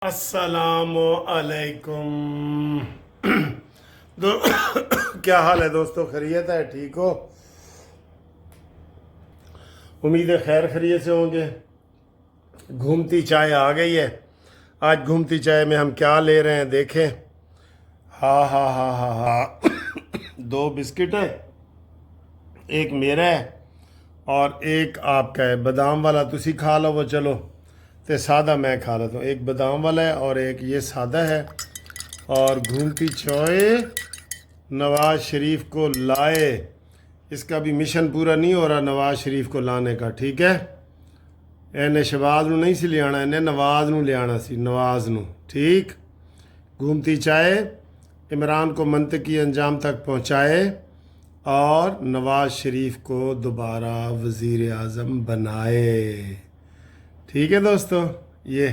السلام علیکم دو کیا حال ہے دوستو؟ خیریت ہے؟ ٹھیک ہو؟ امید ہے خیر خیریت سے ہوں گے۔ گھومتی چائے آ گئی ہے۔ آج گھومتی چائے میں ہم کیا لے رہے ہیں دیکھیں۔ ہاں ہاں ہاں ہاں ہاں دو بسکٹ ہے، ایک میرا ہے اور ایک آپ کا ہے بادام والا۔ تسی کھا لو وہ، چلو تے سادہ میں کھا لیتا ہوں۔ ایک بادام والا ہے اور ایک یہ سادہ ہے۔ اور گھومتی چائے نواز شریف کو لائے، اس کا بھی مشن پورا نہیں ہو رہا نواز شریف کو لانے کا، ٹھیک ہے؟ انہیں شہباز نو نہیں سی لے آنا، انہیں نواز نو لے آنا سی، نواز نو، ٹھیک؟ گھومتی چائے عمران کو منطقی انجام تک پہنچائے اور نواز شریف کو دوبارہ وزیر اعظم بنائے، ٹھیک ہے دوستو؟ یہ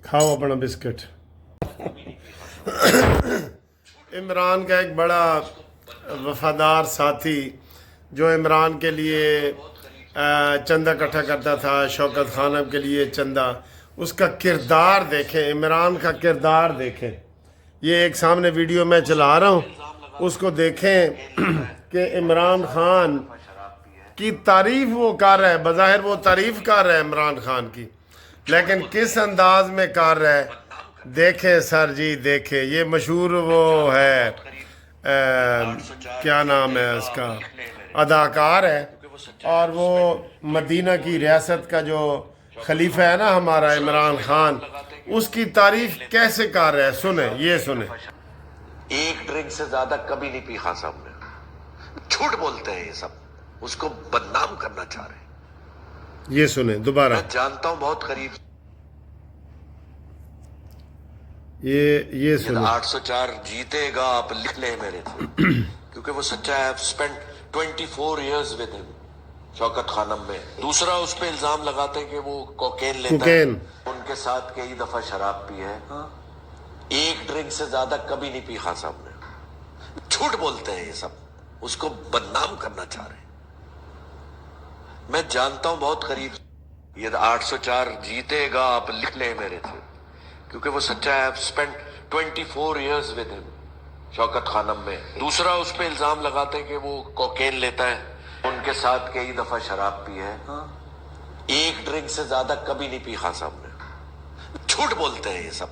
کھاؤ اپنا بسکٹ۔ عمران کا ایک بڑا وفادار ساتھی جو عمران کے لیے چندہ اکٹھا کرتا تھا، شوکت خانم کے لیے چندہ، اس کا کردار دیکھیں، عمران کا کردار دیکھیں۔ یہ ایک سامنے ویڈیو میں چلا رہا ہوں، اس کو دیکھیں کہ عمران خان کی تعریف وہ کر رہا ہے، بظاہر وہ تعریف کر رہا ہے عمران خان کی، لیکن کس انداز میں کر رہا ہے دیکھیں سر جی، دیکھیں۔ یہ مشہور وہ ہے کیا نام ہے اس کا، اداکار ہے، اور وہ مدینہ کی ریاست کا جو خلیفہ ہے نا ہمارا عمران خان، اس کی تعریف کیسے کر رہا ہے، سنیں، یہ سنیں۔ ایک ڈرنک سے زیادہ کبھی نہیں پی خان صاحب نے، جھوٹ بولتے ہیں یہ سب، اس کو بدنام کرنا چاہ رہے ہیں۔ یہ سنیں دوبارہ، میں جانتا ہوں بہت قریب، یہ سنیں۔ 804 جیتے گا، آپ لکھ لیں میرے سے، کیونکہ وہ سچا ہے۔ I've spent 24 years with him، شوکت خانم میں۔ دوسرا اس پہ الزام لگاتے ہیں کہ وہ کوکین لیتا ہے، کوکین۔ ان کے ساتھ کئی دفعہ شراب پی ہے۔ ایک ڈرنک سے زیادہ کبھی نہیں پی خان صاحب نے، جھوٹ بولتے ہیں یہ سب، اس کو بدنام کرنا چاہ رہے ہیں۔ میں جانتا ہوں بہت قریب، یہ 804 جیتے گا، آپ لکھ لیں میرے سے، کیونکہ وہ سچا ہے۔ I've spent 24 years with him، شوکت خانم میں۔ دوسرا اس پہ الزام لگاتے ہیں کہ وہ کوکین لیتا ہے، ان کے ساتھ کئی دفعہ شراب پی ہے۔ ایک ڈرنک سے زیادہ کبھی نہیں پی خان صاحب نے، جھوٹ بولتے ہیں یہ سب،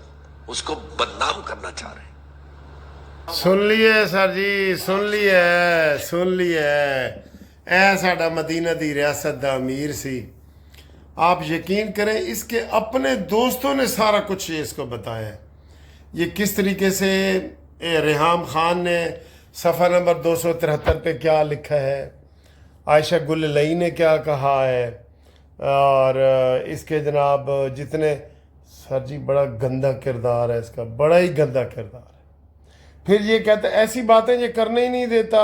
اس کو بدنام کرنا چاہ رہے ہیں۔ سن لیے سر جی، سن لیے اے ساڈا مدینہ دی ریاست دا امیر سی۔ آپ یقین کریں اس کے اپنے دوستوں نے سارا کچھ اس کو بتایا ہے۔ یہ کس طریقے سے ریحام خان نے صفحہ نمبر 273 پہ کیا لکھا ہے، عائشہ گل لئی نے کیا کہا ہے، اور اس کے جناب جتنے، سر جی بڑا گندا کردار ہے اس کا، بڑا ہی گندا کردار ہے۔ پھر یہ کہتا ہے ایسی باتیں یہ کرنے ہی نہیں دیتا،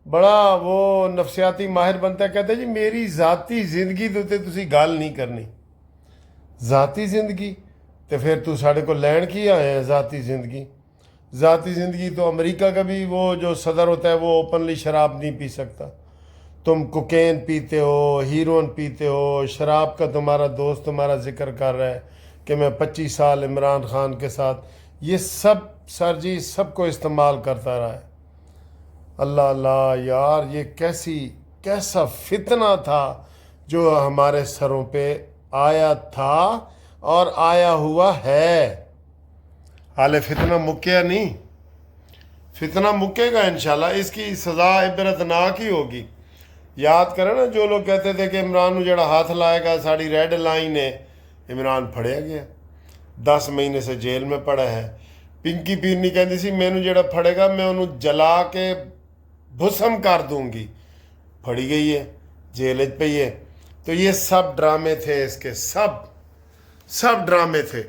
بڑا وہ نفسیاتی ماہر بنتا ہے، کہتا ہے جی میری ذاتی زندگی دوتے تسی گل نہیں کرنی۔ ذاتی زندگی تو پھر تو ساڑھے کو لین کی آئے ہیں ذاتی زندگی؟ ذاتی زندگی تو امریکہ کا بھی وہ جو صدر ہوتا ہے وہ اوپنلی شراب نہیں پی سکتا۔ تم کوکین پیتے ہو، ہیروئن پیتے ہو، شراب کا تمہارا دوست تمہارا ذکر کر رہا ہے کہ میں 25 سال عمران خان کے ساتھ، یہ سب سر جی سب کو استعمال کرتا رہا ہے۔ اللہ اللہ یار، یہ کیسا فتنہ تھا جو ہمارے سروں پہ آیا تھا اور آیا ہوا ہے۔ حال فتنہ مکیا نہیں، فتنہ مکے گا انشاءاللہ، اس کی سزا عبرتناک ہی ہوگی۔ یاد کریں نا جو لوگ کہتے تھے کہ عمران نو جڑا ہاتھ لائے گا ساڑی ریڈ لائن ہے، عمران پھڑیا گیا، 10 مہینے سے جیل میں پڑا ہے۔ پنکی پیرنی کہندی سی مینو جڑا پھڑے گا میں انہوں جلا کے بھسم کر دوں گی، پھڑی گئی ہے، جیل پہ ہے۔ تو یہ سب ڈرامے تھے، اس کے سب ڈرامے تھے۔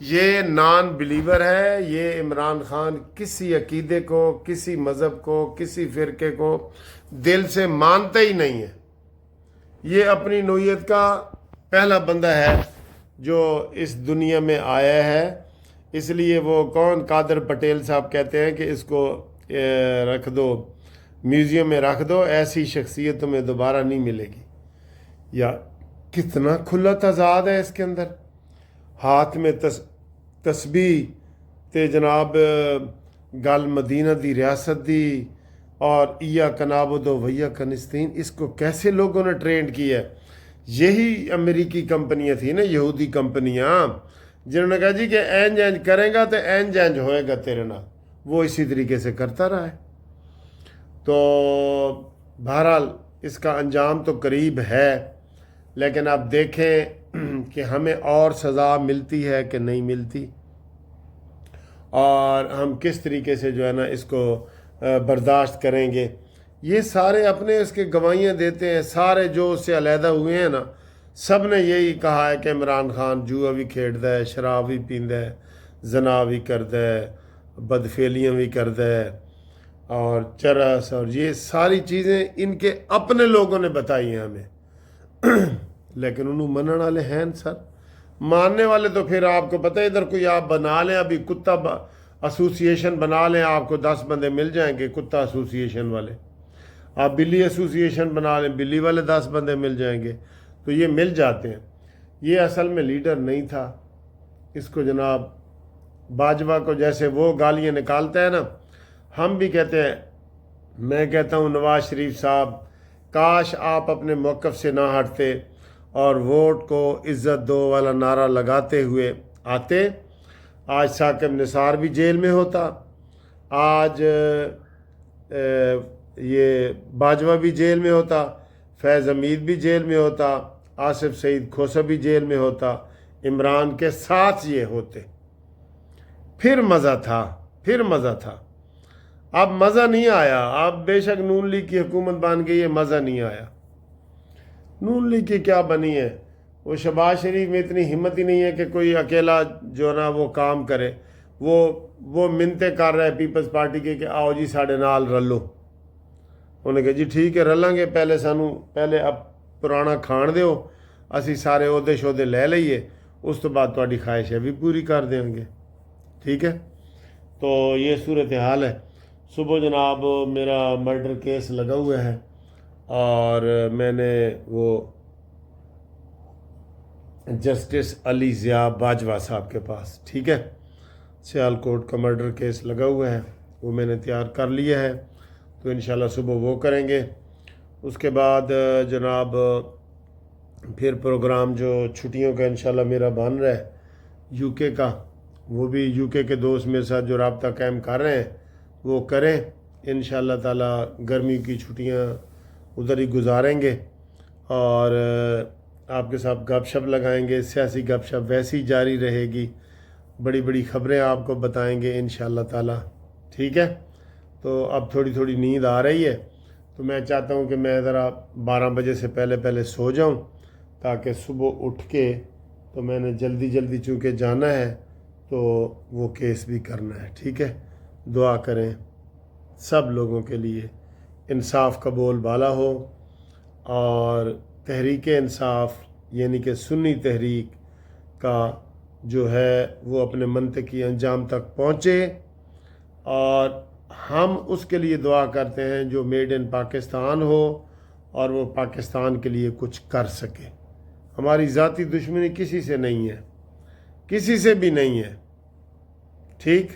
یہ نان بلیور ہے، یہ عمران خان کسی عقیدے کو، کسی مذہب کو، کسی فرقے کو دل سے مانتا ہی نہیں ہے۔ یہ اپنی نوعیت کا پہلا بندہ ہے جو اس دنیا میں آیا ہے، اس لیے وہ قادر پٹیل صاحب کہتے ہیں کہ اس کو رکھ دو، میوزیم میں رکھ دو، ایسی شخصیت تمہیں دوبارہ نہیں ملے گی۔ یا کتنا کھلا تضاد ہے اس کے اندر۔ ہاتھ میں تسبیح تے جناب گل مدینہ دی ریاست دی اور ایا کنابود و ویا کنستین، اس کو کیسے لوگوں نے ٹرینڈ کیا ہے؟ یہی امریکی کمپنیاں تھیں نا، یہودی کمپنیاں، جنہوں نے کہا جی کہ اینج اینج کریں گا تو اینج اینج ہوئے گا تیرے نال، وہ اسی طریقے سے کرتا رہا ہے۔ تو بہرحال اس کا انجام تو قریب ہے، لیکن آپ دیکھیں کہ ہمیں اور سزا ملتی ہے کہ نہیں ملتی، اور ہم کس طریقے سے جو ہے نا اس کو برداشت کریں گے۔ یہ سارے اپنے اس کے گواہیاں دیتے ہیں، سارے جو اس سے علیحدہ ہوئے ہیں نا، سب نے یہی کہا ہے کہ عمران خان جوا بھی کھیڑتا ہے، شراب بھی پیندا ہے، زنا بھی کرتا ہے، بدفعلیاں بھی کرتا ہے، اور چرس، اور یہ ساری چیزیں ان کے اپنے لوگوں نے بتائی ہیں ہمیں۔ لیکن انہوں منن والے ہیں سر، ماننے والے تو پھر آپ کو پتہ ہے، ادھر کوئی آپ بنا لیں، ابھی کتا ایسوسیشن بنا لیں، آپ کو 10 بندے مل جائیں گے کتا ایسوسیشن والے۔ آپ بلی ایسوسیشن بنا لیں، بلی والے 10 بندے مل جائیں گے، تو یہ مل جاتے ہیں۔ یہ اصل میں لیڈر نہیں تھا، اس کو جناب باجوہ کو جیسے وہ گالیاں نکالتا ہے نا، ہم بھی کہتے ہیں، میں کہتا ہوں نواز شریف صاحب، کاش آپ اپنے موقف سے نہ ہٹتے اور ووٹ کو عزت دو والا نعرہ لگاتے ہوئے آتے۔ آج ثاقب نثار بھی جیل میں ہوتا، آج یہ باجوہ بھی جیل میں ہوتا، فیض حمید بھی جیل میں ہوتا، آصف سعید کھوسہ بھی جیل میں ہوتا، عمران کے ساتھ یہ ہوتے، پھر مزہ تھا، پھر مزہ تھا۔ اب مزہ نہیں آیا، اب بے شک نون لیگ کی حکومت بن گئی ہے، مزہ نہیں آیا۔ نون لیگ کی کیا بنی ہے؟ وہ شہباز شریف میں اتنی ہمت ہی نہیں ہے کہ کوئی اکیلا جو نا وہ کام کرے، وہ منتیں کر رہا ہے پیپلز پارٹی کے کہ آؤ جی ساڑھے نال رلو۔ انہوں نے کہا جی ٹھیک ہے رلاں گے، پہلے اب پرانا کھان دیو، اسی سارے عہدے شہدے لے لئیے، اس تو بعد تہاڈی خواہشیں بھی پوری کر دیں گے، ٹھیک ہے۔ تو یہ صورتحال ہے۔ صبح جناب میرا مرڈر کیس لگا ہوا ہے، اور میں نے وہ جسٹس علی ضیاء باجوہ صاحب کے پاس، ٹھیک ہے، سیالکوٹ کا مرڈر کیس لگا ہوا ہے، وہ میں نے تیار کر لیا ہے، تو انشاءاللہ صبح وہ کریں گے۔ اس کے بعد جناب پھر پروگرام جو چھٹیوں کا انشاءاللہ میرا بن رہا ہے یو کے کا، وہ بھی یو کے دوست میرے ساتھ جو رابطہ قائم کر رہے ہیں وہ کریں انشاءاللہ تعالی۔ گرمی کی چھٹیاں ادھر ہی گزاریں گے، اور آپ کے ساتھ گپ شپ لگائیں گے، سیاسی گپ شپ ویسی جاری رہے گی، بڑی بڑی خبریں آپ کو بتائیں گے انشاءاللہ تعالی، ٹھیک ہے۔ تو اب تھوڑی نیند آ رہی ہے، تو میں چاہتا ہوں کہ میں ذرا 12 بجے سے پہلے سو جاؤں، تاکہ صبح اٹھ کے تو میں نے جلدی چونکہ جانا ہے تو وہ کیس بھی کرنا ہے، ٹھیک ہے۔ دعا کریں سب لوگوں کے لیے، انصاف کا بول بالا ہو، اور تحریک انصاف یعنی کہ سنی تحریک کا جو ہے وہ اپنے منطقی انجام تک پہنچے، اور ہم اس کے لیے دعا کرتے ہیں جو میڈ ان پاکستان ہو اور وہ پاکستان کے لیے کچھ کر سکے۔ ہماری ذاتی دشمنی کسی سے نہیں ہے، کسی سے بھی نہیں ہے، ٹھیک۔